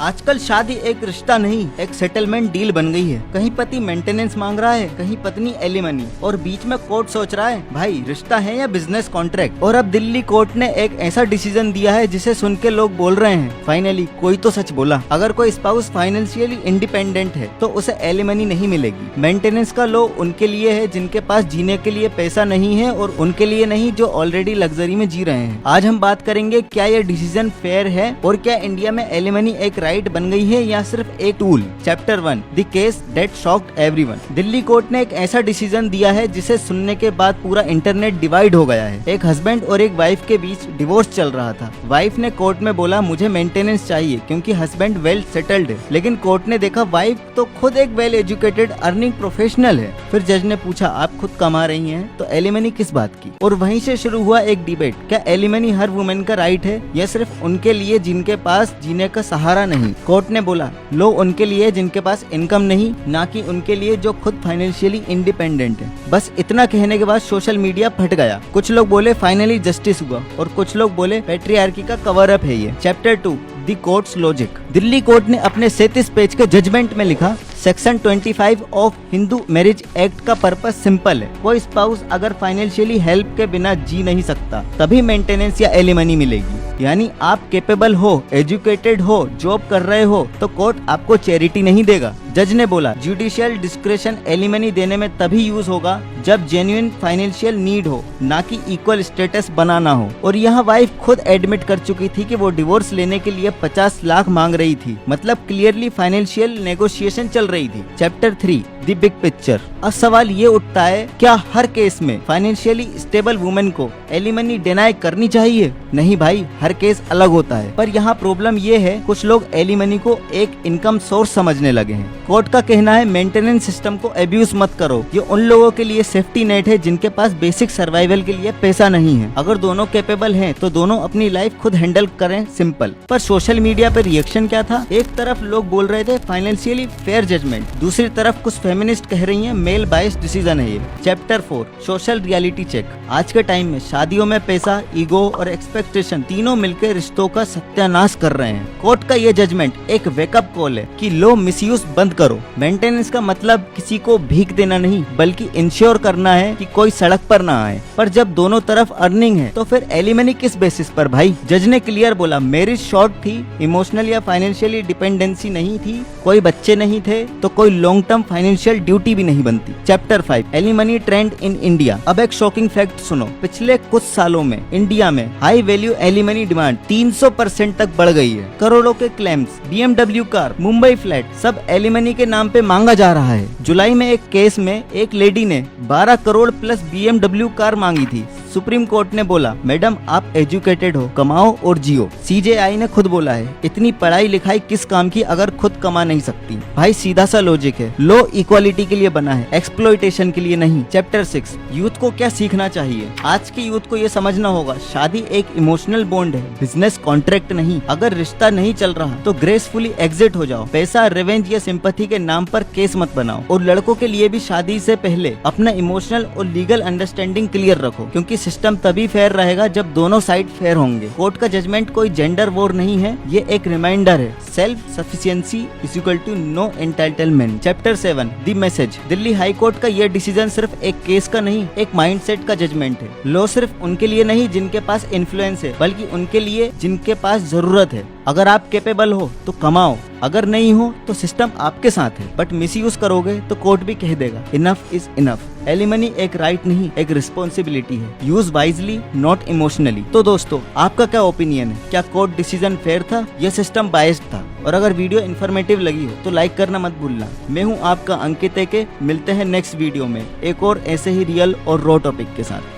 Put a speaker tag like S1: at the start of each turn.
S1: आजकल शादी एक रिश्ता नहीं, एक सेटलमेंट डील बन गई है। कहीं पति मेंटेनेंस मांग रहा है, कहीं पत्नी एलिमनी, और बीच में कोर्ट सोच रहा है भाई रिश्ता है या बिजनेस कॉन्ट्रैक्ट। और अब दिल्ली कोर्ट ने एक ऐसा डिसीजन दिया है जिसे सुन के लोग बोल रहे हैं फाइनली कोई तो सच बोला। अगर कोई स्पाउस फाइनेंशियली इंडिपेंडेंट है तो उसे एलिमनी नहीं मिलेगी। मेंटेनेंस का लॉ उनके लिए है जिनके पास जीने के लिए पैसा नहीं है, और उनके लिए नहीं जो ऑलरेडी लग्जरी में जी रहे हैं। आज हम बात करेंगे क्या यह डिसीजन फेयर है और क्या इंडिया में एलिमनी एक राइट बन गई है या सिर्फ एक tool. Chapter 1 the case that shocked everyone. Delhi court ने एक ऐसा डिसीजन दिया है जिसे सुनने के बाद पूरा इंटरनेट डिवाइड हो गया है। एक हस्बैंड और एक वाइफ के बीच डिवोर्स चल रहा था। वाइफ ने कोर्ट में बोला मुझे मेंटेनेंस चाहिए क्योंकि हस्बैंड वेल सेटल्ड है, लेकिन कोर्ट ने देखा वाइफ तो खुद एक वेल एजुकेटेड अर्निंग प्रोफेशनल है। फिर जज ने पूछा आप खुद कमा रही हैं तो एलिमनी किस बात की। और वहीं से शुरू हुआ एक डिबेट, क्या एलिमनी हर वुमेन का राइट है या सिर्फ उनके लिए जिनके पास जीने का सहारा नहीं। कोर्ट ने बोला लो उनके लिए जिनके पास इनकम नहीं, ना कि उनके लिए जो खुद फाइनेंशियली इंडिपेंडेंट है। बस इतना कहने के बाद सोशल मीडिया फट गया। कुछ लोग बोले फाइनली जस्टिस हुआ और कुछ लोग बोले पैट्रियार्की का कवर अप है ये। Chapter 2 the courts logic. Delhi court ने अपने 37 पेज के जजमेंट में लिखा section 25 of Hindu marriage act का पर्पस सिंपल है। कोई स्पाउस अगर फाइनेंशियली हेल्प के बिना जी नहीं सकता तभी मेंटेनेंस या एलिमनी मिलेगी। यानी आप कैपेबल हो, एजुकेटेड हो, जॉब कर रहे हो तो कोर्ट आपको चैरिटी नहीं देगा। जज ने बोला जुडिशियल डिस्क्रेशन एलिमनी देने में तभी यूज होगा जब जेन्युइन फाइनेंशियल नीड हो, ना कि इक्वल स्टेटस बनाना हो। और यह वाइफ खुद एडमिट कर चुकी थी कि वो डिवोर्स लेने के लिए 50 लाख मांग रही थी, मतलब क्लियरली फाइनेंशियल नेगोशिएशन चल रही थी। Chapter 3 the big picture. अब सवाल ये उठता है क्या हर केस में फाइनेंशियली स्टेबल वुमेन को एलिमनी डिनाई करनी चाहिए। नहीं भाई, हर केस अलग होता है। पर यहाँ प्रॉब्लम ये है कुछ लोग एलिमनी को एक इनकम सोर्स समझने लगे हैं। कोर्ट का कहना है मेंटेनेंस सिस्टम को अब्यूज मत करो, ये उन लोगों के लिए सेफ्टी नेट है जिनके पास बेसिक सर्वाइवल के लिए पैसा नहीं है। अगर दोनों कैपेबल हैं तो दोनों अपनी लाइफ खुद हैंडल करें, सिंपल। पर सोशल मीडिया पर रिएक्शन क्या था। एक तरफ लोग बोल रहे थे फाइनेंशियली फेयर जजमेंट, दूसरी तरफ कुछ फेमिनिस्ट कह रही हैं मेल बायस्ड डिसीजन है ये। Chapter 4 social reality check. आज के टाइम में शादियों में पैसा, ईगो और एक्सपेक्टेशन तीनों मिलकर रिश्तों का सत्यानाश कर रहे हैं। कोर्ट का ये जजमेंट एक वेकअप कॉल है कि लो मिसयूज बंद करो। मेंटेनेंस का मतलब किसी को भीख देना नहीं बल्कि इंश्योर करना है कि कोई सड़क पर ना आए। पर जब दोनों तरफ अर्निंग है तो फिर एलिमनी किस बेसिस पर भाई। जज ने क्लियर बोला मैरिज शॉर्ट थी, इमोशनल या फाइनेंशियली डिपेंडेंसी नहीं थी, कोई बच्चे नहीं थे तो कोई लॉन्ग टर्म फाइनेंशियल ड्यूटी भी नहीं बनती। Chapter 5 alimony trend in India. अब एक शॉकिंग फैक्ट सुनो, पिछले कुछ सालों में इंडिया में हाई वैल्यू एलिमनी डिमांड 300% तक बढ़ गई है। करोड़ों के claims, BMW car, Mumbai flat सब एलिमनी के नाम पे मांगा जा रहा है। जुलाई में एक केस में एक लेडी ने 12 करोड़ प्लस BMW कार मांगी थी। सुप्रीम कोर्ट ने बोला मैडम आप एजुकेटेड हो, कमाओ और जियो। CJI ने खुद बोला है इतनी पढ़ाई लिखाई किस काम की अगर खुद कमा नहीं सकती। भाई सीधा सा लॉजिक है, लो इक्वालिटी के लिए बना है, एक्सप्लॉइटेशन के लिए नहीं। चैप्टर 6 यूथ को क्या सीखना चाहिए। आज के यूथ को ये समझना होगा शादी एक इमोशनल बॉन्ड है, बिजनेस कॉन्ट्रैक्ट नहीं। अगर रिश्ता नहीं चल रहा तो ग्रेसफुली एग्जिट हो जाओ। पैसा, रिवेंज या सिंपैथी के नाम पर केस मत बनाओ। और लड़कों के लिए भी शादी से पहले अपना इमोशनल और लीगल अंडरस्टैंडिंग क्लियर रखो, क्योंकि सिस्टम तभी फेयर रहेगा जब दोनों साइड फेयर होंगे। कोर्ट का जजमेंट कोई जेंडर वॉर नहीं है, ये एक रिमाइंडर है self sufficiency is equal to no entitlement. Chapter 7 the message. Delhi high court का ये डिसीजन सिर्फ एक केस का नहीं, एक माइंडसेट का जजमेंट है। लॉ सिर्फ उनके लिए नहीं जिनके पास इन्फ्लुएंस है, बल्कि उनके लिए जिनके पास जरूरत है। अगर आप कैपेबल हो तो कमाओ, अगर नहीं हो तो सिस्टम आपके साथ है। बट मिसयूज करोगे तो कोर्ट भी कह देगा इनफ इज इनफ। एलिमनी एक राइट नहीं, एक रिस्पॉन्सिबिलिटी है। Use wisely, not emotionally. तो दोस्तों आपका क्या ओपिनियन है, क्या कोर्ट डिसीजन फेयर था या सिस्टम बायस्ड था। और अगर वीडियो इन्फॉर्मेटिव लगी हो तो लाइक करना मत भूलना। मैं हूँ आपका अंकित एके, मिलते हैं नेक्स्ट वीडियो में एक और ऐसे ही रियल और रॉ टॉपिक के साथ।